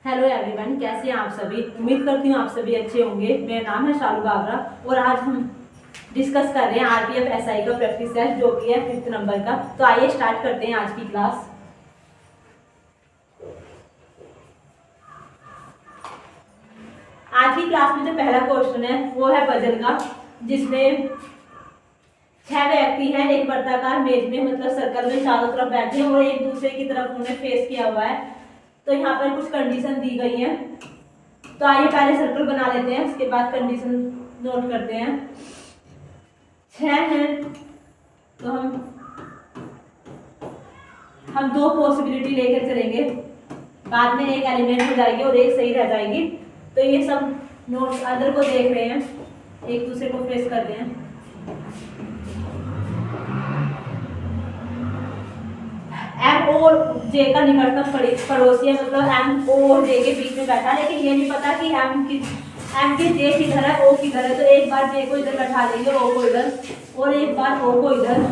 Hello everyone, कैसे हैं आप सभी। उम्मीद करती हूँ आप सभी अच्छे होंगे। मेरा नाम है शालू बाबरा और आज हम डिस्कस कर रहे हैं आरपीएफ एसआई का प्रैक्टिस टेस्ट जो कि है 5th नंबर का। तो आइए स्टार्ट करते हैं आज की क्लास। आज की क्लास में जो पहला क्वेश्चन है वो है पजल का, जिसमें 6 व्यक्ति हैं एक वर्ताकार मेज में, मतलब सर्कल में चारों तरफ बैठे हैं और एक दूसरे की तरफ उन्हें फेस किया हुआ है। तो यहाँ पर कुछ कंडीशन दी गई है। तो आइए पहले सर्कल बना लेते हैं, उसके बाद कंडीशन नोट करते हैं। 6 हैं तो हम 2 पॉसिबिलिटी लेकर चलेंगे, बाद में एक एलिमेंट हो जाएगी और एक सही रह जाएगी। तो ये सब नोट्स अदर को देख रहे हैं, एक दूसरे को फेस करते हैं। एम और जे का निकटतम पड़ोसी है, मतलब एम ओ और जे के बीच में बैठा, लेकिन ये नहीं पता कि एम के जे किधर है, ओ किधर है। तो एक बार जे को इधर बैठा लेंगे, ओ को इधर, और एक बार ओ को इधर,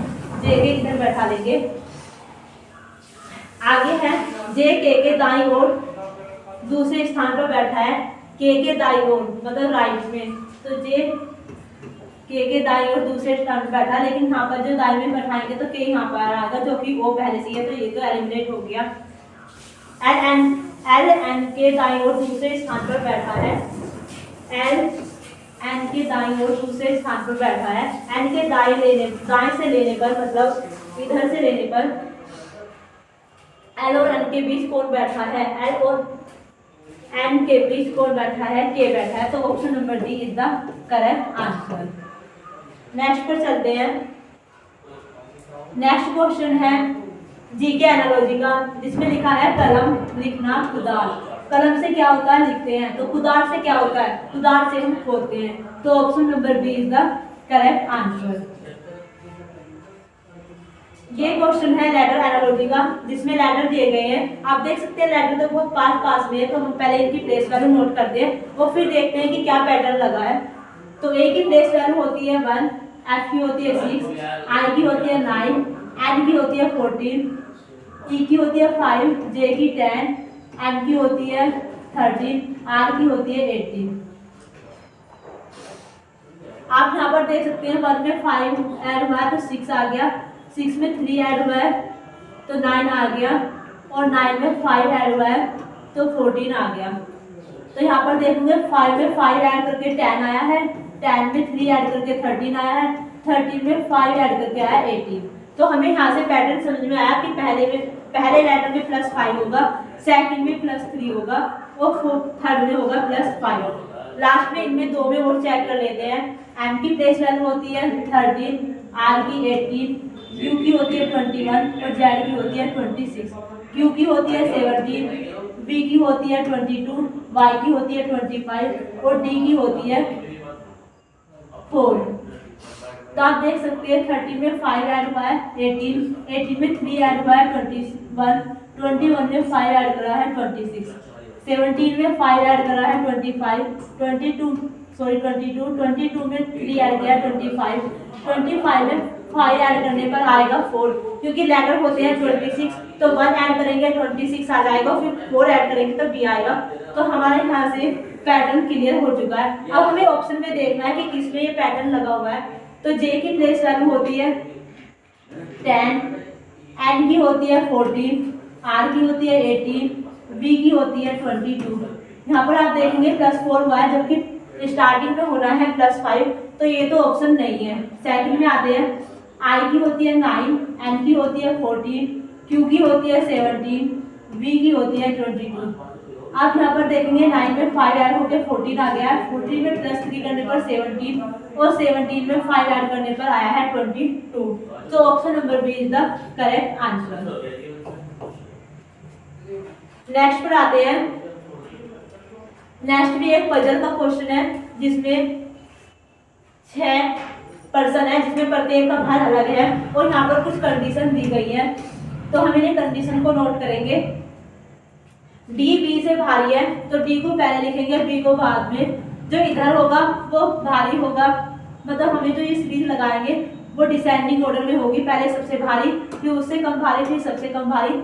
जे के इधर बैठा लेंगे। आगे है जे के दाईं ओर दूसरे स्थान पर बैठा है, के दाईं ओर मतलब राइट में। तो जे के दाईं ओर दूसरे स्थान पर बैठा है, लेकिन यहाँ पर जो दाईं में बैठाएंगे तो के यहाँ पर आएगा, जो कि वो पहले से है, तो ये तो एलिमिनेट हो गया। एल एन के दाईं ओर दूसरे स्थान पर बैठा है, एल एन के दाईं ओर दूसरे स्थान पर बैठा है। एन के दाएं से लेने पर, मतलब इधर से लेने पर एल और एन के बीच कौन बैठा है, एल और एन के बीच कौन बैठा है, के बैठा है। तो option number D is the correct answer. Next पर चलते हैं। नेक्स्ट क्वेश्चन है जी के एनालॉजी का, जिसमें लिखा है कलम लिखना कुदाल। कलम से क्या होता है, लिखते हैं। तो कुदाल से क्या होता है, कुदाल से हम खोदते हैं। तो option number B is the correct answer. ये क्वेश्चन है लेटर एनालॉजी का, जिसमें लेटर दिए गए हैं। आप देख सकते हैं लेटर तो बहुत पास में है, तो हम पहले इनकी प्लेस वैल्यू नोट करते हैं और फिर देखते हैं कि क्या पैटर्न लगा है। तो ए की प्लेस वैल्यू होती है 1, एफ की होती है 6, आई की होती है 9, एन की होती है 14, ई की होती है 5, जे की 10, एम की होती है 13, आर की होती है 18। आप यहाँ पर देख सकते हैं 1 में 5 ऐड हुआ है तो 6 आ गया, 6 में 3 ऐड हुआ है तो 9 आ गया, और 9 में 5 ऐड हुआ है तो 14 आ गया। तो यहाँ पर देखेंगे 5 में 5 ऐड करके 10 आया है, 10 में 3 ऐड करके 13 आया है, 13 में 5 ऐड करके आया 18। तो हमें यहाँ से पैटर्न समझ में आया कि पहले लेटर में +5 होगा, सेकंड में +3 होगा और थर्ड में होगा +5। लास्ट में इनमें 2 में और चेक कर लेते हैं। एम की प्लेस वैल्यू होती है 13, आर की 18, यू की होती है 21 और जेड की होती है 26, क्यू की होती है 17, वी की होती है 22, वाई की होती है 25 और डी की होती है 4। तो आप देख सकते हैं 30 में 5 ऐड हुआ है 18 में 3 ऐड हुआ है 21 में 5 ऐड करा है 26, 17 में 5 ऐड करा है 25, 22 में 3 ऐड किया 25 में 5 ऐड करने पर आएगा 4, क्योंकि लेटर होते हैं 26, तो 1 ऐड करेंगे 26 आ जाएगा, फिर 4 ऐड करेंगे तो बी आएगा। तो हमारे यहाँ से पैटर्न क्लियर हो चुका है। अब हमें ऑप्शन में देखना है कि किसमें ये पैटर्न लगा हुआ है। तो जे की प्लेस वैल्यू होती है 10, एन की होती है 14, आर की होती है 18, बी की होती है 22। यहाँ पर आप देखेंगे +4 हुआ है, जबकि स्टार्टिंग में होना है +5, तो ये तो ऑप्शन नहीं है। सेकंड में आते हैं, आई की होती है 9, एन की होती है 14, क्यू की होती है 17, वी की होती है 22। आप यहाँ पर देखेंगे 9 में 5 ऐड होकर 14 आ गया है, 14 में +3 करने पर 17 और 17 में 5 ऐड करने पर आया है 22। तो option number B is the correct answer. Next पर आते हैं। नेक्स्ट भी एक पजल का क्वेश्चन है, जिसमें 6 पर्सन है, जिसमें प्रत्येक का भार अलग है और यहाँ पर कुछ कंडीशन दी गई है। तो हम इन्हें कंडीशन को नोट करेंगे। डी बी से भारी है तो डी को पहले लिखेंगे, बी को बाद में। जो इधर होगा वो भारी होगा, मतलब हमें जो ये सीरीज लगाएंगे वो डिसेंडिंग ऑर्डर में होगी, पहले सबसे भारी, फिर उससे कम भारी, फिर सबसे कम भारी,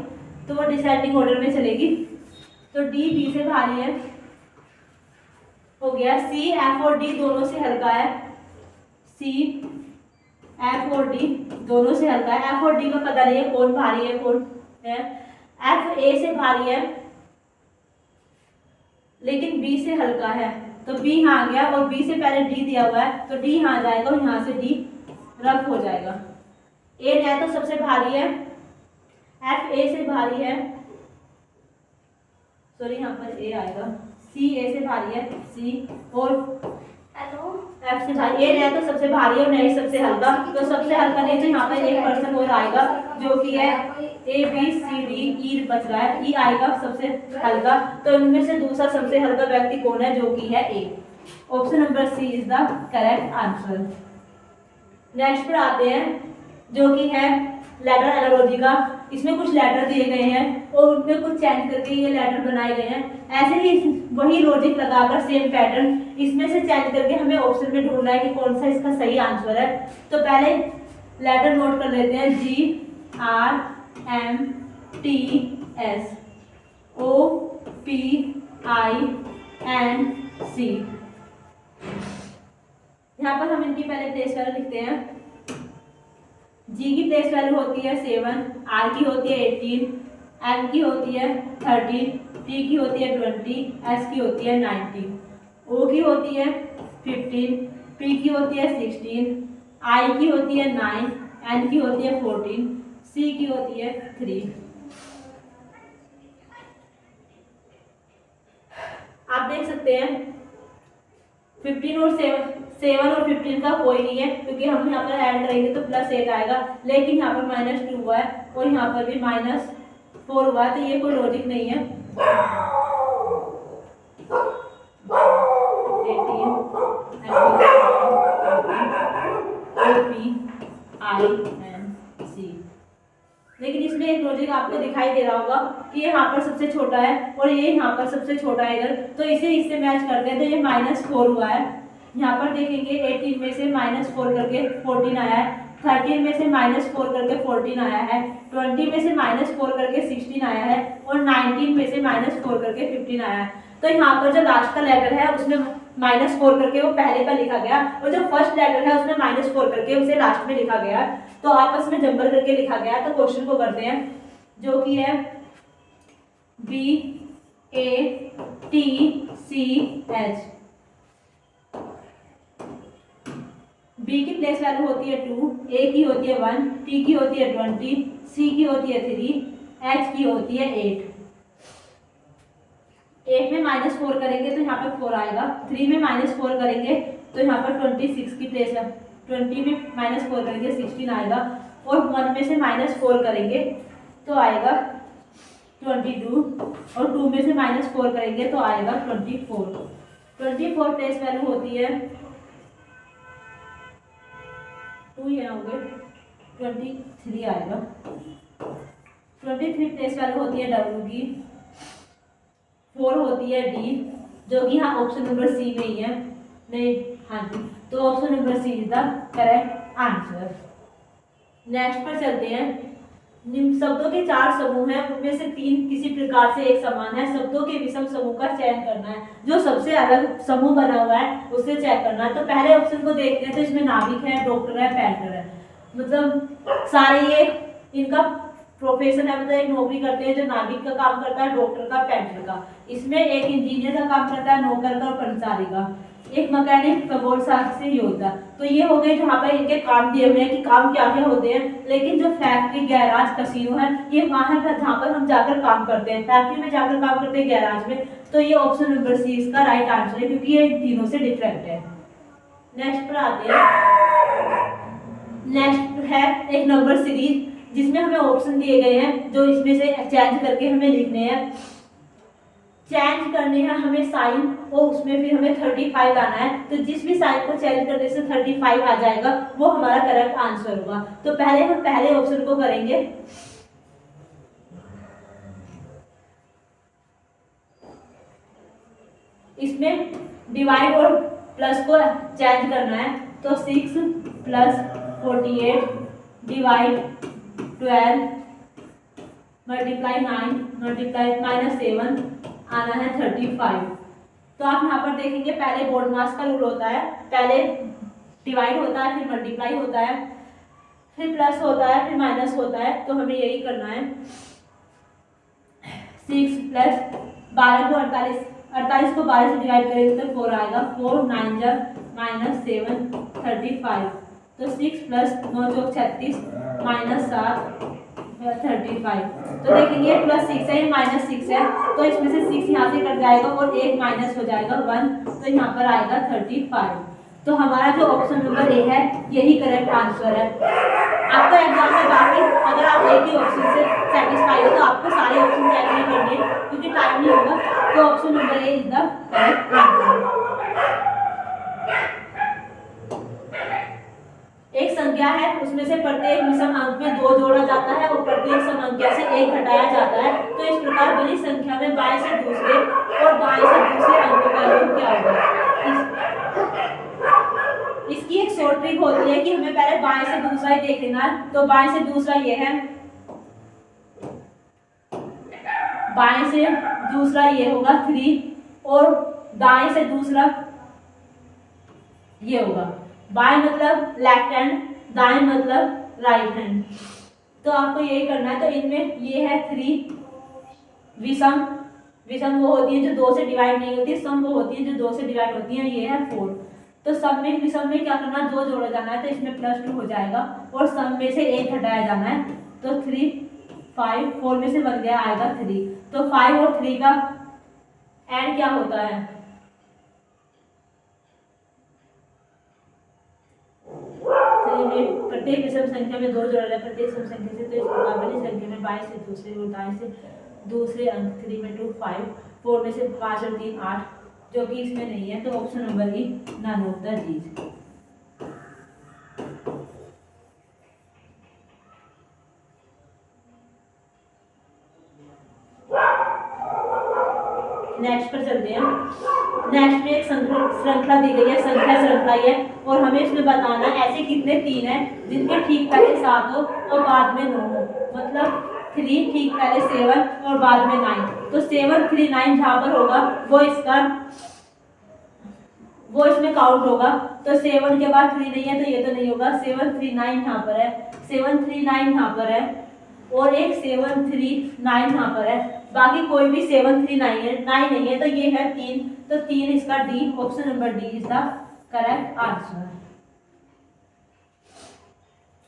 तो वो डिसेंडिंग ऑर्डर में चलेगी। तो डी बी से भारी है, हो गया। सी एफ और डी दोनों से हल्का है, सी एफ और डी दोनों से हल्का है। एफ और डी का पता नहीं है कौन भारी है कौन है। एफ ए से भारी है लेकिन बी से हल्का है, तो बी यहाँ आ गया और बी से पहले डी दिया हुआ है, तो डी यहाँ आ जाएगा और यहाँ से डी रफ हो जाएगा। ए है तो सबसे भारी है, एफ ए से भारी है, सॉरी यहाँ पर ए आएगा, सी ए से भारी है, सी और एफ से भारी। ए है तो सबसे भारी है और नहीं सबसे हल्का, तो सबसे हल्का नहीं तो यहाँ पर एक पर्सन और आएगा जो कि है ए बी सी डी, ई बच रहा है, ई आएगा सबसे हल्का। तो इनमें से दूसरा सबसे हल्का व्यक्ति कौन है, जो कि है A. Option number C is the correct answer. Next पर आते हैं जो कि है लेटर एनालॉजी का। इसमें कुछ लेटर दिए गए हैं और उनमें कुछ चेंज करके ये लेटर बनाए गए हैं। ऐसे ही वही लॉजिक लगाकर सेम पैटर्न इसमें से चेंज करके हमें ऑप्शन में ढूंढना है कि कौन सा इसका सही आंसर है। तो पहले लेटर नोट कर लेते हैं, G R M T S O P I N C. यहाँ पर हम इनकी पहले प्लेस वैल्यू लिखते हैं। जी की प्लेस वैल्यू होती है 7, आर की होती है 18, एम की होती है 13, टी की होती है 20, एस की होती है 19, ओ की होती है 15, पी की होती है 16, आई की होती है 9, एन की होती है 14, सी की होती है 3। आप देख सकते हैं 15 और 7 और 15 का कोई नहीं है क्योंकि हम यहाँ पर ऐड करेंगे तो +8 आएगा, लेकिन यहाँ पर -2 हुआ है और यहाँ पर भी -4 हुआ है, तो ये कोई लॉजिक नहीं है। 18 लेकिन इसमें एक लॉजिक आपको दिखाई दे रहा होगा कि ये यहाँ पर सबसे छोटा है और ये यहाँ पर सबसे छोटा है इधर, तो इसे इससे मैच करते हैं, तो ये -4 हुआ है। यहाँ पर देखेंगे 18 में से -4 करके 14 आया है, 13 में से -4 करके 14 आया है, 20 में से -4 करके 16 आया है और 19 में से -4 करके 15 आया है। तो यहाँ पर जो लास्ट का लेटर है उसमें -4 करके वो पहले का लिखा गया और जो फर्स्ट लेटर है उसमें -4 करके उसे लास्ट में लिखा गया, तो आपस में जंबल करके लिखा गया। तो क्वेश्चन को करते हैं जो कि है BATCH। बी की प्लेस वैल्यू होती है 2, ए की होती है 1, टी की होती है 20, सी की होती है 3, एच की होती है 8। 8 में -4 करेंगे तो यहाँ पर 4 आएगा, 3 में -4 करेंगे तो यहाँ पर 26 की प्लेस है, 20 में -4 करेंगे 16 आएगा और 1 में से -4 करेंगे तो आएगा 22 और 2 में से -4 करेंगे तो आएगा 24। 24 प्लेस वैल्यू होती है 2, यहाँ हो गए 23 आएगा। 23 प्लेस वैल्यू होती है W की, 4 होती है D, जो कि हाँ ऑप्शन नंबर सी में ही है, नहीं हाँ जी, तो option number C is the correct answer. Next पर चलते हैं। निम्न शब्दों के 4 समूह हैं, उनमें से 3 किसी प्रकार से एक समान है। शब्दों के विषम समूह का चयन करना है, जो सबसे अलग समूह बना हुआ है उससे चेक करना है। तो पहले ऑप्शन को देखते हैं, तो इसमें नाविक है, डॉक्टर है, पेंटर है, मतलब सारे ये इनका प्रोफेशन है, मतलब एक नौकरी करते हैं जो नाविक का काम करता है, डॉक्टर का, पेंटर का। इसमें एक इंजीनियर का काम करता है, नौकर का और कर्मचारी का, एक मैकेनिक, खगोल शास्त्र से योद्धा। तो ये हो गए जहाँ पर इनके काम दिए हुए हैं कि काम क्या क्या होते हैं। लेकिन जो फैक्ट्री, गैराज, कसीनो है, ये वहाँ है जहाँ पर हम जाकर काम करते हैं, फैक्ट्री में जाकर काम करते हैं, गैराज में। तो ये ऑप्शन नंबर सी इसका राइट आंसर है क्योंकि ये इन तीनों से डिफरेंट है। नेक्स्ट पर आते हैं। नेक्स्ट है एक नंबर सीरीज जिसमें हमें ऑप्शन दिए गए हैं जो इसमें से चेंज करके हमें लिखने हैं। चेंज करने हैं हमें साइन और उसमें फिर हमें 35 आना है, तो जिस भी साइन को चेंज करने से 35 आ जाएगा वो हमारा करेक्ट आंसर होगा। तो पहले हम पहले ऑप्शन को करेंगे। इसमें डिवाइड और प्लस को चेंज करना है, तो 6 + 48 डिवाइड 12 × 9 × -7 आना है 35। तो आप यहाँ पर देखेंगे पहले बोर्ड मास का रूल होता है, पहले डिवाइड होता है, फिर मल्टीप्लाई होता है, फिर प्लस होता है, फिर माइनस होता है। तो हमें यही करना है। 6 प्लस 12 को 48 को 12 से डिवाइड करेंगे तो 4 आएगा। 4 9 जा -7 35। तो 6 प्लस 9 चौक 36 -7 35। तो देखेंगे प्लस 6 है, -6 है, तो इसमें से 6 यहाँ से कट जाएगा और एक माइनस हो जाएगा 1, तो यहाँ पर आएगा 35। तो हमारा जो ऑप्शन नंबर ए है यही करेक्ट आंसर है। आपका एग्जाम में बाकी अगर आप एक ही ऑप्शन से सेटिस्फाई हो तो आपको सारे ऑप्शन चेक नहीं करने, क्योंकि टाइम नहीं होगा। तो option number A is the correct answer. एक संख्या है, उसमें से प्रत्येक विषम अंक में 2 जोड़ा जाता है और प्रत्येक समसंख्या से 1 घटाया जाता है। तो इस प्रकार बनी संख्या में बाएं से दूसरे और दाएं से दूसरे अंकों का योग क्या होगा। इसकी एक शॉर्ट ट्रिक होती है कि हमें पहले बाएं से दूसरा ही देख लेना है। तो बाएं से दूसरा ये है, बाएं से दूसरा ये होगा 3 और दाएं से दूसरा ये होगा। बाएं मतलब लेफ्ट हैंड, दाएं मतलब राइट हैंड। तो आपको यही करना है। तो इनमें ये है 3 विषम, विषम वो होती है जो 2 से डिवाइड नहीं होती, सम वो होती है जो 2 से डिवाइड होती है। ये है 4। तो सम में विषम में क्या करना है, 2 जोड़ा जाना है, तो इसमें +2 हो जाएगा और सम में से 1 घटाया जाना है। तो 3 5 4 में से बन गया आएगा 3। तो 5 और 3 का एंड क्या होता है, प्रत्येक विषम संख्या में 2 जोड़ा जाए प्रत्येक सम संख्या से। तो इस प्रकार बनी संख्या में बाएं से दूसरे और दाएं से दूसरे अंक 3 में 2 5, 4 में से 5 और 3 8, जो कि इसमें नहीं है। तो option number E none of the these. Next पर चलते हैं। नेक्स्ट में एक श्रृंखला दी गई है, संख्या श्रृंखला है और हमें इसमें बताना है ऐसे कितने 3 हैं जिनके ठीक पहले 7 हो और बाद में 9 हो। मतलब 3 ठीक पहले 7 और बाद में 9। तो 7 3 9 जहाँ पर होगा वो इसमें काउंट होगा। तो 7 के बाद 3 नहीं है तो ये तो नहीं होगा। 7 3 9 यहाँ पर है, 7 3 9 यहाँ पर है और एक 7 3 9 यहाँ पर है। बाकी कोई भी 7 3 9 है 9 नहीं है। तो ये है 3। तो 3 इसका D, option number D is the correct answer.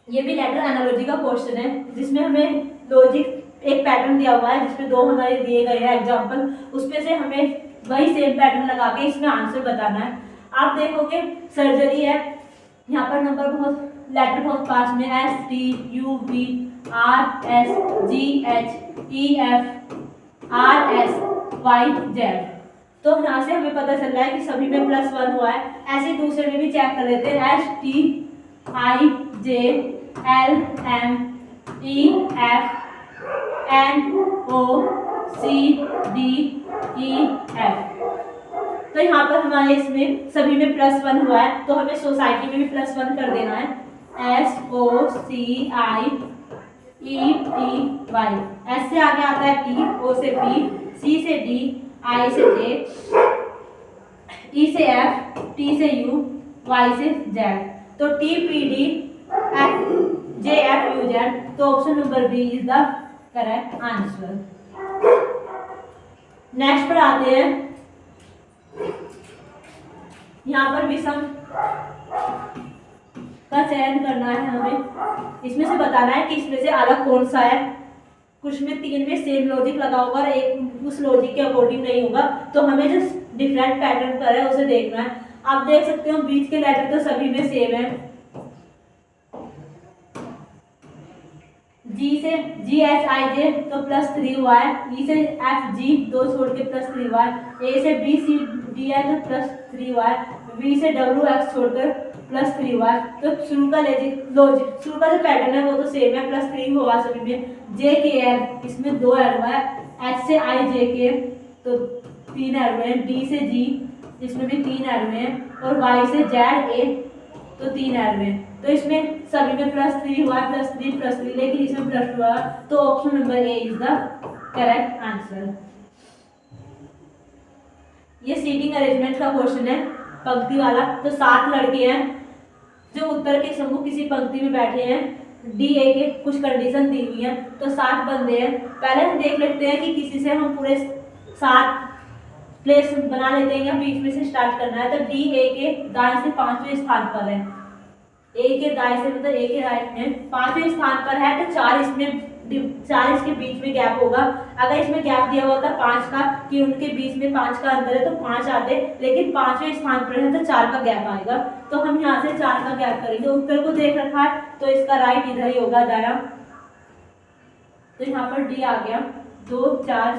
ये भी लेटर एनालॉजी का क्वेश्चन है जिसमें हमें लॉजिक एक पैटर्न दिया हुआ है जिसमें 2 हमारे दिए गए हैं एग्जांपल, उसपे से हमें वही सेम पैटर्न लगा के इसमें आंसर बताना है। आप देखोगे सर्जरी है, यहाँ पर नंबर बहुत लेटर बहुत पास में, STUV, RS, GH, EF, RSYZ। तो यहाँ से हमें पता चल रहा है कि सभी में +1 हुआ है। ऐसे दूसरे में भी चेक कर लेते हैं। STIJLMNOCDEF। तो यहाँ पर हमारे इसमें सभी में +1 हुआ है तो हमें सोसाइटी में भी +1 कर देना है। SOCIETY। S से आगे आता है T, O से P, C से D, I से J, E से F, T से U, Y से Z। तो TPD JFUZ। तो option number B is the correct answer. Next पर आते हैं। यहाँ पर विषम का चयन करना है हमें। इसमें से बताना है कि इसमें से अलग कौन सा है। कुछ में 3 में सेम लॉजिक लगा होगा और एक उस लॉजिक के अकॉर्डिंग नहीं होगा। तो हमें जो डिफरेंट पैटर्न पर है उसे देखना है। आप देख सकते हो बीच के लेटर तो सभी में सेम है। G से GHIJ तो +3 हुआ है। E से FG 2 छोड़ के +3 हुआ है। A से BCD है तो +3 हुआ है। V से WX छोड़कर +3 हुआ है। तो शुरू का शुरू का जो पैटर्न है वो तो सेम है, +3 हुआ सभी में। JKL इसमें 2 ऐड हुआ है। H से IJK तो 3 ऐड हुए हैं। D से G इसमें भी 3 ऐड हुए हैं और Y से ZA तो 3 ऐड हुए हैं। तो इसमें सभी में +3 हुआ है, +3, लेकिन इसमें +2 हुआ। तो option number A is the correct answer. ये सीटिंग अरेंजमेंट का क्वेश्चन है, पंक्ति वाला। तो 7 लड़के हैं जो उत्तर के समूह किसी पंक्ति में बैठे हैं, डी ए के कुछ कंडीशन दी हुई है। तो 7 बंदे हैं। पहले हम देख लेते हैं कि किसी से हम पूरे 7 प्लेस बना लेते हैं या बीच में से स्टार्ट करना है। तो डी ए के दाएं से 5वें स्थान पर है, ए के दाएं से मतलब ए के राइट में 5वें स्थान पर है। तो 4 इसके बीच में गैप होगा। अगर इसमें गैप दिया हुआ था 5 का कि उनके बीच में 5 का अंतर है तो 5 आते, लेकिन 5वें स्थान पर है तो 4 का गैप आएगा। तो हम यहाँ से 4 का गैप करेंगे। उत्तर को देख रखा है तो इसका राइट इधर ही होगा, दाया। तो यहाँ पर डी आ गया। 2 4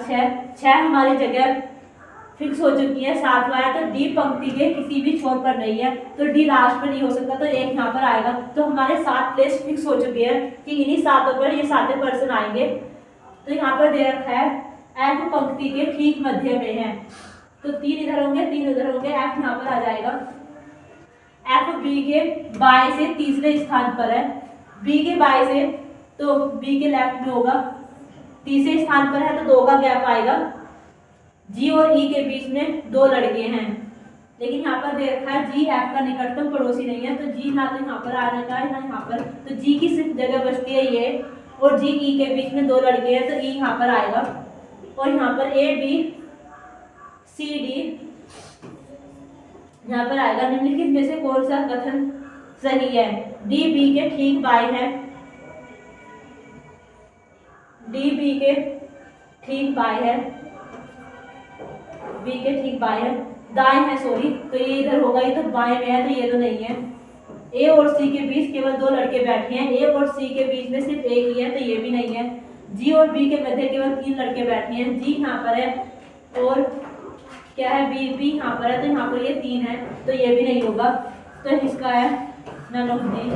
6 हमारी जगह फिक्स हो चुकी है। 7वां है तो डी पंक्ति के किसी भी छोर पर नहीं है, तो डी लास्ट पर नहीं हो सकता, तो 1 यहाँ पर आएगा। तो हमारे 7 प्लेस फिक्स हो चुके हैं कि इन्हीं 7 पर ये 7 पर्सन आएंगे। तो यहाँ पर दे रखा है एफ पंक्ति के ठीक मध्य में है, तो 3 इधर होंगे 3 उधर होंगे, एफ यहाँ पर आ जाएगा। एफ बी के बाएं से तीसरे स्थान पर है, बी के बाएं से तो बी के लेफ्ट में होगा, तीसरे स्थान पर है तो 2 का गैप आएगा। जी और ई के बीच में 2 लड़के हैं, लेकिन यहाँ पर दे रखा है जी एफ का निकटतम पड़ोसी नहीं है, तो जी ना तो यहाँ पर आना का है ना यहाँ पर। तो जी की सिर्फ जगह बचती है ये, और जी ई के बीच में 2 लड़के हैं तो ई यहाँ पर आएगा। और यहाँ पर ए बी सी डी यहाँ पर आएगा। निम्नलिखित में से कौन सा कथन सही है? डी बी के ठीक बाएं है, डी बी के ठीक बाएं है, बी के ठीक बाएं है, दाएं है सॉरी, तो ये इधर होगा, ये तो बाएं में है तो ये तो नहीं है। ए और सी के बीच केवल 2 लड़के बैठे हैं, ए और सी के बीच में सिर्फ एक ही है तो ये भी नहीं है। जी और बी के मध्य केवल 3 लड़के बैठे हैं, जी यहाँ पर है और क्या है बी यहाँ पर है, तो यहाँ पर ये 3 है तो ये भी नहीं होगा। तो इसका है नन ऑफ दी।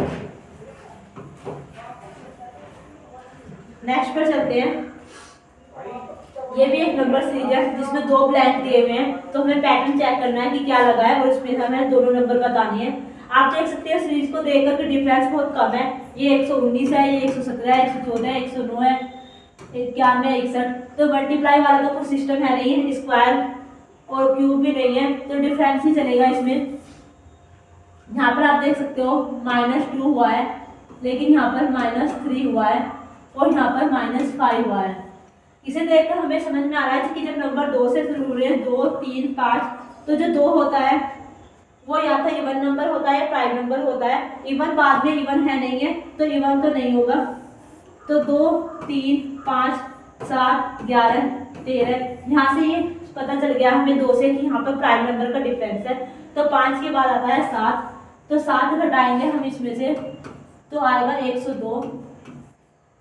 नेक्स्ट पर चलते हैं। ये भी एक नंबर सीरीज है जिसमें 2 ब्लैंक दिए हुए हैं, तो हमें पैटर्न चेक करना है कि क्या लगा है और इसमें हमें दोनों नंबर बतानी है। आप देख सकते हो सीरीज को देखकर कि डिफरेंस बहुत कम है। ये 119 है, ये 117 है, 114 है, 109 है, 91 61। तो मल्टीप्लाई वाला तो कुछ सिस्टम है नहीं, स्क्वायर और क्यूब भी नहीं है, तो डिफरेंस ही चलेगा इसमें। यहाँ पर आप देख सकते हो -2 हुआ है, लेकिन यहाँ पर -3 हुआ है और यहाँ पर -5 हुआ है। इसे देखकर हमें समझ में आ रहा है कि जब नंबर 2 से शुरू हो रहे हैं 2 3 5, तो जो 2 होता है वो या तो इवन नंबर होता है या प्राइम नंबर होता है। इवन बाद में इवन है नहीं है तो इवन तो नहीं होगा। तो 2 3 5 7 11 13, यहाँ से ये पता चल गया हमें 2 से कि यहाँ पर प्राइम नंबर का डिफरेंस है। तो 5 के बाद आता है 7, तो 7 घटाएंगे हम इसमें से तो आएगा 102।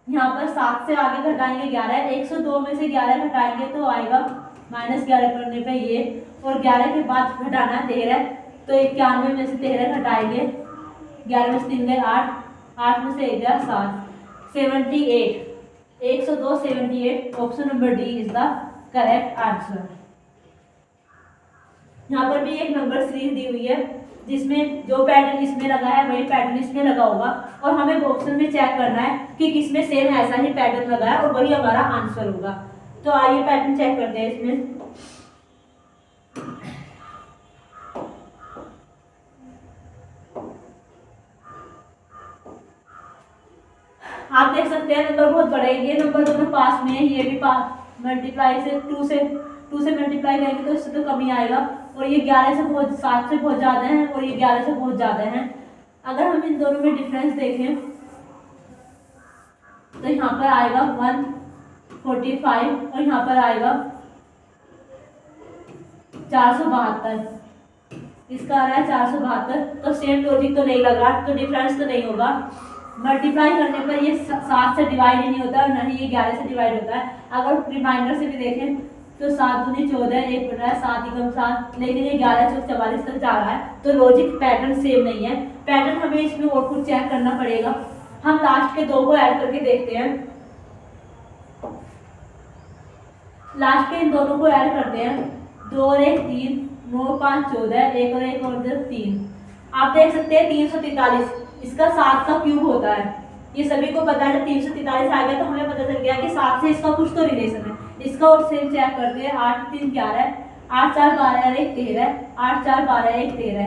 यहाँ पर 7 से आगे घटाएंगे 11, 102 में से 11 घटाएंगे तो आएगा -11 करने पे ये, और 11 के बाद घटाना 13, तो 91 में से 13 घटाएंगे, 11 में से 3 गए 8, 8 में से 1 गया 7, 78, 102 78। Option number D is the correct answer. यहाँ पर भी एक नंबर सीरीज दी हुई है जिसमें जो पैटर्न इसमें लगा है वही पैटर्न इसमें लगा होगा, और हमें ऑप्शन में चेक करना है कि किसमें सेम ऐसा ही पैटर्न लगा है और वही हमारा आंसर होगा। तो आइए पैटर्न चेक करते हैं इसमें। आप देख सकते हैं नंबर बहुत बड़ा है, ये नंबर दोनों पास में है, ये भी पास मल्टीप्लाई से 2 से मल्टीप्लाई करेंगे तो इससे तो कम ही आएगा, और ये 11 से बहुत 7 से बहुत ज़्यादा है और ये 11 से बहुत ज़्यादा है। अगर हम इन दोनों में डिफरेंस देखें तो यहाँ पर आएगा 145 और यहाँ पर आएगा 472, इसका आ रहा है 472। तो सेम लॉजिक तो नहीं लग रहा, तो डिफरेंस तो नहीं होगा। मल्टीप्लाई करने पर ये 7 से डिवाइड ही नहीं होता और न ही ये 11 से डिवाइड होता है। अगर रिमाइंडर से भी देखें तो 7 दूनी 14, 1 बटा 7 एकम 7, लेकिन ये 11 से 44 तक जा रहा है, तो लॉजिक पैटर्न सेम नहीं है। पैटर्न हमें इसमें और कुछ चेक करना पड़ेगा। हम लास्ट के 2 को ऐड करके देखते हैं। लास्ट के इन दोनों को ऐड करते हैं, 2 और 1 3, 9 5 14, 1 और 1 और 3। आप देख सकते हैं 343, इसका 7 का क्यूब होता है। ये सभी को पता है, जब 343 आ गया तो हमें पता चल गया कि 7 से इसका कुछ तो रिलेशन है। इसका और सेम चेक करते हैं, 8 3 11, 8 4 12 और 1 13, 8 4 12 1 13।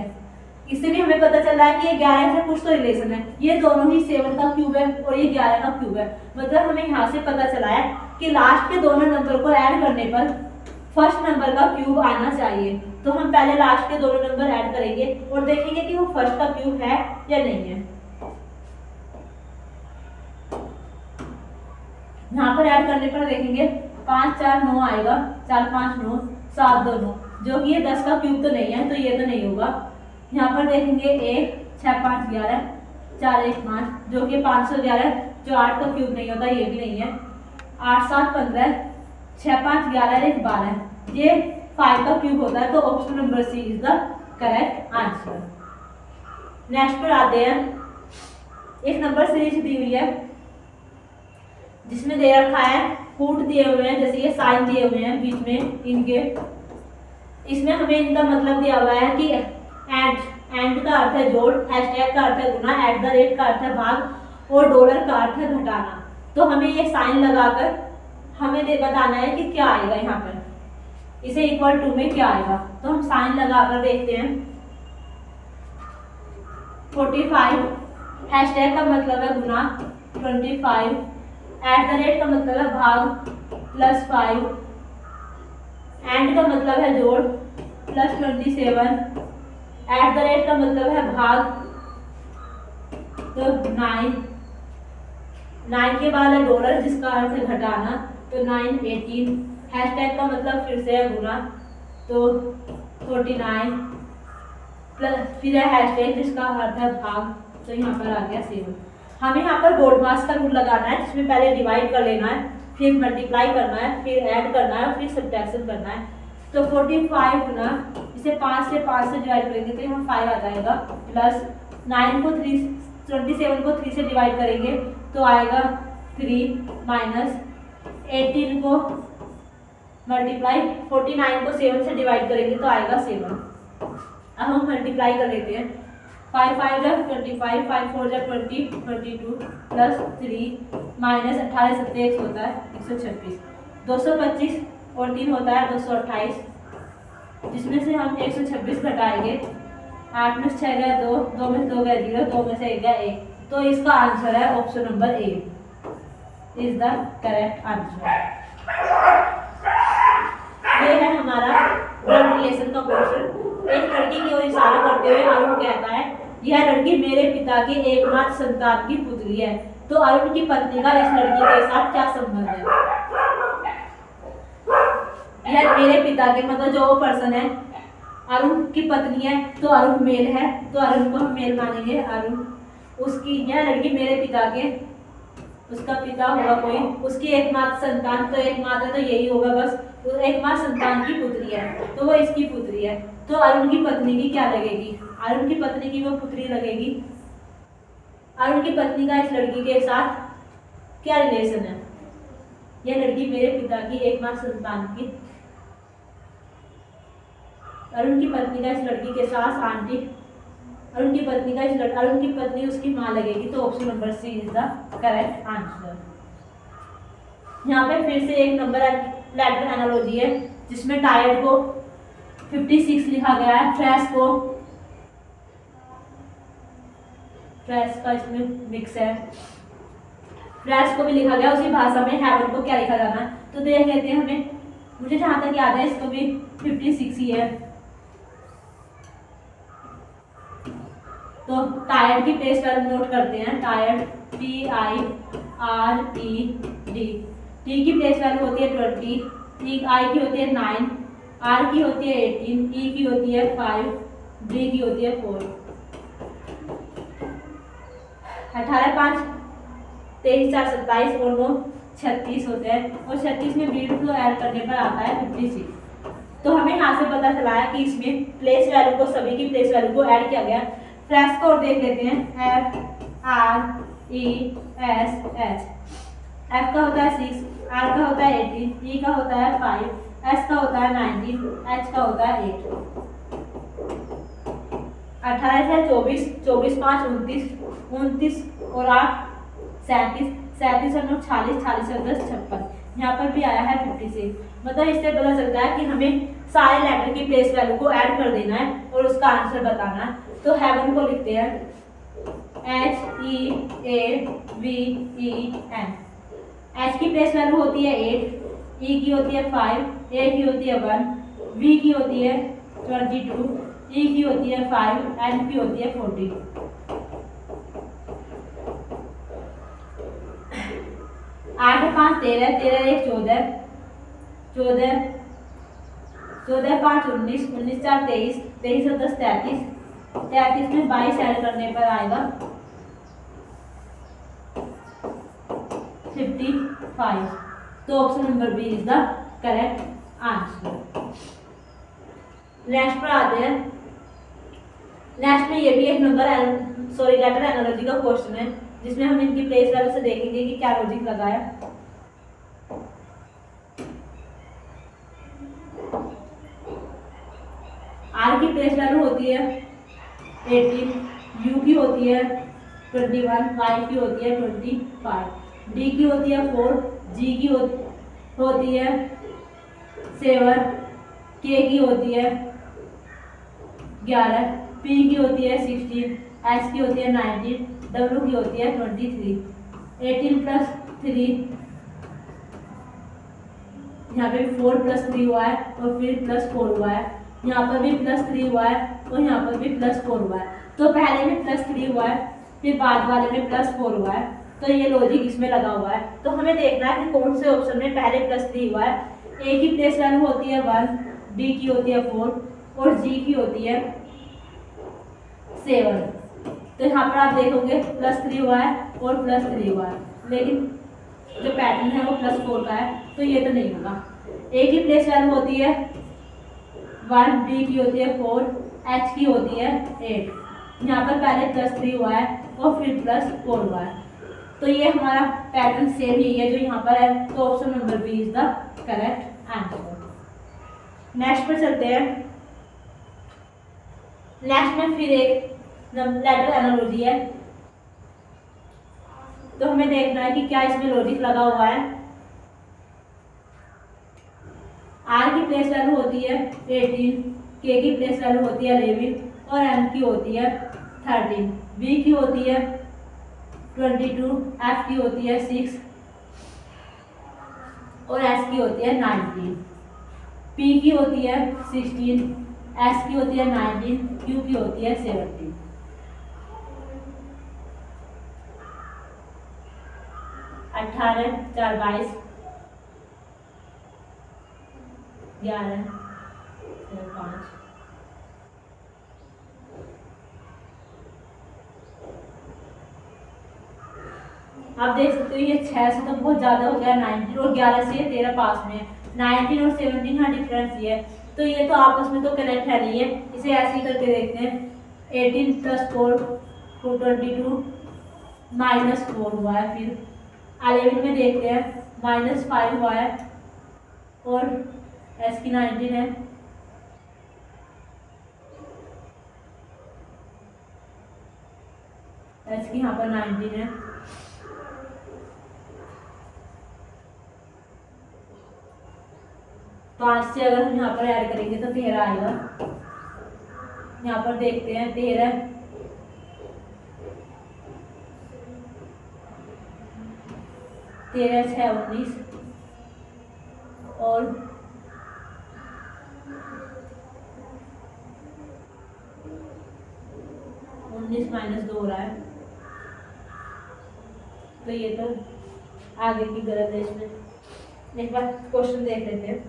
इससे भी हमें पता चल रहा है कि ये 11 से कुछ तो रिलेशन है, ये दोनों ही 7 का क्यूब है और ये 11 का क्यूब है। मतलब हमें यहाँ से पता चला है कि लास्ट के दोनों नंबर को ऐड करने पर फर्स्ट नंबर का क्यूब आना चाहिए। तो हम पहले लास्ट के दोनों नंबर ऐड करेंगे और देखेंगे कि वो फर्स्ट का क्यूब है या नहीं है। यहाँ पर ऐड करने पर देखेंगे 5 4 9 आएगा, 4 5 9, 7 2 9, जो कि ये 10 का क्यूब तो नहीं है, तो ये तो नहीं होगा। यहाँ पर देखेंगे 1 6 5 11, 4 1 5, जो कि 511, जो 8 का क्यूब नहीं होता, ये भी नहीं है। 8 7 15, 6 5 11 1 12, ये 5 का क्यूब होता है। तो option number C is the correct answer. Next पर आते हैं। एक नंबर सीरीज दी हुई है जिसमें दे रखा है फूट दिए हुए हैं, जैसे ये साइन दिए हुए हैं बीच में इनके। इसमें हमें इनका मतलब दिया हुआ है कि एंड का अर्थ है जोड़, हैशटैग का अर्थ है गुना, एट द रेट का अर्थ है भाग और डॉलर का अर्थ है घटाना। तो हमें ये साइन लगाकर हमें बताना है कि क्या आएगा यहाँ पर, इसे इक्वल टू में क्या आएगा। तो हम साइन लगाकर देखते हैं। 45, हैशटैग का मतलब है गुना, 25, एट द रेट का मतलब है भाग +5, एंड का मतलब है जोड़ +27, एट द रेट का मतलब है भाग, तो 9 के बाद है डॉलर जिसका अर्थ है घटाना, तो 9 18, हैशटैग का मतलब फिर से है गुना, तो 49 प्लस फिर है हैशटैग जिसका अर्थ है भाग, तो यहाँ पर आ गया 7। हमें यहाँ पर बोर्डमास का रूल लगाना है, जिसमें पहले डिवाइड कर लेना है, फिर मल्टीप्लाई करना है, फिर ऐड करना है, फिर सब्ट्रैक्शन करना है। तो 45 गुना, इसे 5 से डिवाइड करेंगे तो यहाँ 5 आ जाएगा, प्लस 9 को 27 को 3 से डिवाइड करेंगे तो आएगा 3, माइनस 18 को मल्टीप्लाई 49 को 7 से डिवाइड करेंगे तो आएगा 7। अब हम मल्टीप्लाई कर लेते हैं। 5 5 जा 25, 5 4 जा 20, 22 प्लस 3 माइनस 18 27 होता है 126, 225 और 3 होता है 228, जिसमें से हम 126 घटाएंगे। 8 में 6 गया 2, 2 में 2 गया 0, 2 में से 1 गया 1। तो इसका आंसर है option number A is the correct answer. ये है हमारा ब्लड रिलेशन का क्वेश्चन। एक लड़की की ओर इशारा करते हुए अरुण कहता है, यह लड़की मेरे पिता के एकमात्र संतान की पुत्री है। तो अरुण की पत्नी का इस लड़की के साथ क्या संबंध है? यह मेरे पिता के मतलब जो पर्सन है अरुण की पत्नी है, तो अरुण मेल है, तो अरुण को हम मेल मानेंगे। अरुण उसकी, यह लड़की मेरे पिता के, उसका पिता होगा कोई, उसकी एकमात्र संतान, तो एकमात्र तो यही होगा बस, तो एकमात्र संतान की पुत्री है, तो वो इसकी पुत्री है। तो अरुण की पत्नी की क्या लगेगी? अरुण की पत्नी की वो पुत्री लगेगी। अरुण की पत्नी का इस लड़की के साथ क्या रिलेशन है? यह लड़की मेरे पिता की एकमात्र संतान की, अरुण की पत्नी का इस लड़की के साथ आंटी, अरुण की पत्नी का इस अरुण की पत्नी उसकी माँ लगेगी। तो option number C is the correct answer. यहाँ पे फिर से एक नंबर लेटर एनालॉजी है, जिसमें टायर्ड को 56 लिखा गया है, ट्रेस का इसमें मिक्स है, ट्रेस को भी लिखा गया उसी भाषा में। हेवन को क्या लिखा जाना है तो देख लेते हैं। हमें, मुझे जहाँ तक याद है इसको भी 56 ही है। तो टायर्ड की प्लेस वैल्यू नोट करते हैं। टायर्ड TIRED, टी की प्लेस वैल्यू होती है 20, आई की होती है 9, आर की होती है 18, ई की होती है 5, डी की होती है 4। 18 5 23 4 27 और 9 36 होते हैं, और 36 में बीट को ऐड करने पर आता है 56। तो हमें यहाँ से पता चला है कि इसमें प्लेस वैल्यू को, सभी की प्लेस वैल्यू को ऐड किया गया। फ्रेश को और देख लेते हैं। FRESH, F का होता है 6, R का होता है 18, E का होता है 5, S का होता है 19, H का होता है 8। 18 से 24, 24 5 29, 29 और 8 37, 37 और 9 46, 46 और 10 56। यहाँ पर भी आया है 56। मतलब इससे पता चलता है कि हमें सारे लेटर की प्लेस वैल्यू को ऐड कर देना है और उसका आंसर बताना है। तो हेवन को लिखते हैं HEAVEN। H की प्लेस वैल्यू होती है 8, E की होती है 5, A की होती है 1, V की होती है 22, E की होती है 5, N की होती है 40। 8 5 13, 13 1 14, 14 14 5 19, 19 4 23, 23 और 10 33, 33 में 22 ऐड करने पर आएगा 55। तो option number B is the correct answer. Next पर आते हैं। नेक्स्ट में ये भी एक लेटर एनालॉजी का क्वेश्चन है, जिसमें हम इनकी प्लेस वैल्यू से देखेंगे कि क्या लॉजिक लगा है। आर की प्लेस वैल्यू होती है 18, यू की होती है 21, वाई की होती है 25, डी की होती है 4, जी की होती है 7, के की होती है 11, पी की होती है 16, एस की होती है 19, डब्ल्यू की होती है 23। 18 प्लस 3, यहाँ पे 4 प्लस 3 हुआ है और फिर प्लस 4 हुआ है, यहाँ पर भी प्लस 3 हुआ है और यहाँ पर भी प्लस 4 हुआ है। तो पहले में प्लस 3 हुआ है, फिर बाद वाले में प्लस 4 हुआ है। तो ये लॉजिक इसमें लगा हुआ है। तो हमें देखना है कि कौन से ऑप्शन में पहले प्लस 3 हुआ है। ए की प्लेस वैल्यू होती है 1, डी की होती है 4 और जी की होती है 7। तो यहाँ पर आप देखोगे प्लस 3 हुआ है और प्लस 3 हुआ है, लेकिन जो पैटर्न है वो प्लस 4 का है, तो ये तो नहीं होगा। ए की प्लेस वैल्यू होती है 1, डी की होती है 4, एच की होती है 8। यहाँ पर पहले प्लस 3 हुआ है और फिर प्लस 4 हुआ है। तो ये हमारा पैटर्न सेम ही है जो यहाँ पर है। तो option number B is the correct answer. Next पर चलते हैं। नेक्स्ट में फिर एक लेटर एनालॉजी है। तो हमें देखना है कि क्या इसमें लॉजिक लगा हुआ है। आर की प्लेस वैल्यू होती है 18, के की प्लेस वैल्यू होती है 11 और एम की होती है 13, बी की होती है 22, एफ की होती है 6 और एस की होती है 19, पी की होती है 16, एस की होती है 19, क्यू की होती है 17। अठारह 4 22, 11 5। आप देख सकते हो ये 6 से तो बहुत ज़्यादा हो गया 19 और 11 से 13 पास में 19 और 17 हाँ डिफरेंस ये है। तो ये तो आपस में तो कनेक्ट है नहीं है, इसे ऐसे ही करके देखते हैं। 18 + 4 22 -4 हुआ है। फिर 11 में देखते हैं -5 हुआ है और एस की 19 है। एस की यहाँ पर 19 है। पाँच से अगर हम यहाँ पर ऐड करेंगे तो 13 आएगा। यहाँ पर देखते हैं 13 13 6 19 और 19 -2 हो रहा है। तो ये तो आगे की गलत है। इसमें एक बार क्वेश्चन देख लेते हैं।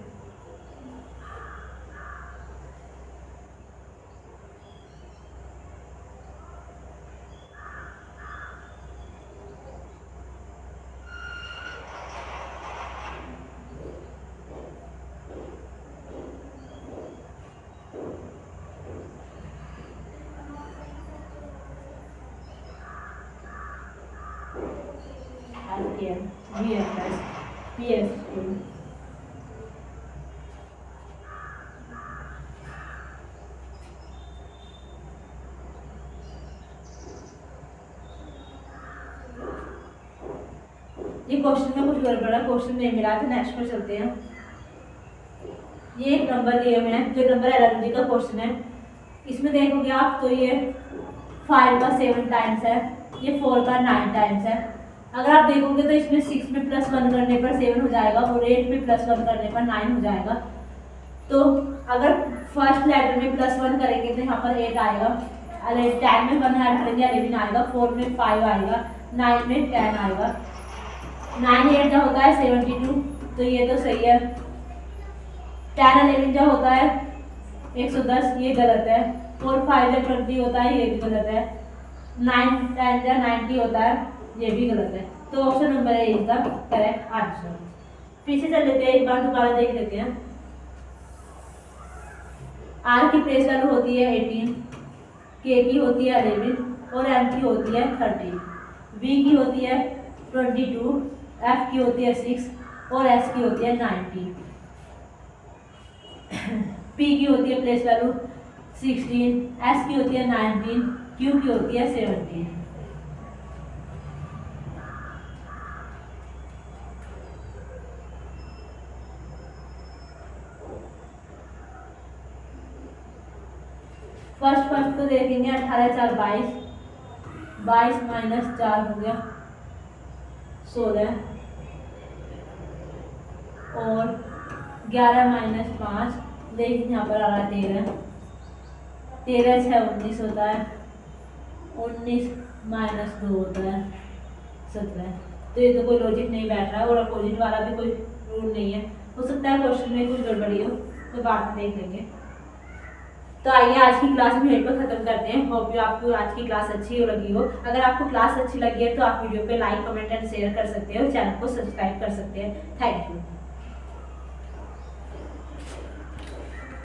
ये क्वेश्चन में कुछ गड़बड़ है, क्वेश्चन नहीं मिला। तो नेक्स्ट पर चलते हैं। ये एक नंबर दिए हुए हैं, जो नंबर एनालॉजी का क्वेश्चन है। इसमें देखोगे आप तो ये 5 का 7 टाइम्स है, ये 4 का 9 टाइम्स है। अगर आप देखोगे तो इसमें 6 में +1 करने पर 7 हो जाएगा और 8 में +1 करने पर 9 हो जाएगा। तो अगर फर्स्ट लेटर में +1 करेंगे तो यहाँ पर 8 आएगा, 10 में 1 ऐड करेंगे 11 आएगा, 4 में 5 आएगा, 9 में 10 आएगा। 9 8 जो होता है 72, तो ये तो सही है। 10 11 जो होता है 110, ये गलत है। 4 5 जो 20 होता है, ये भी गलत है। 9 10 जो 90 होता है, ये भी गलत है। तो option number A is the correct answer. पीछे चल लेते हैं, एक बार दोबारा देख लेते हैं। आर की प्लेस वैल्यू होती है 18, के की होती है 11 और एम की होती है 13, बी की होती है 22, एफ की होती है 6 और एस की होती है 90। पी की होती है प्लेस वैल्यू 16, एस की होती है 19, क्यू की होती है 17। फर्स्ट को देखेंगे। 18 4 22, 22 माइनस 4 हो गया 16 और 11 माइनस 5, लेकिन यहाँ पर आ रहा है 13, 13 6 19 होता है, 19 माइनस 2 होता है 17। तो ये तो कोई लॉजिक नहीं बैठ रहा है और अपोजिट वाला भी कोई रूल नहीं है। हो सकता है क्वेश्चन में कुछ गड़बड़ी हो, तो बाद में देख लेंगे। तो आइए आज की क्लास में यहीं पर खत्म करते हैं। होप यू आपको आज की क्लास अच्छी लगी हो। अगर आपको क्लास अच्छी लगी है तो आप वीडियो पे लाइक कमेंट एंड शेयर कर सकते हो, चैनल को सब्सक्राइब कर सकते हैं। Thank you.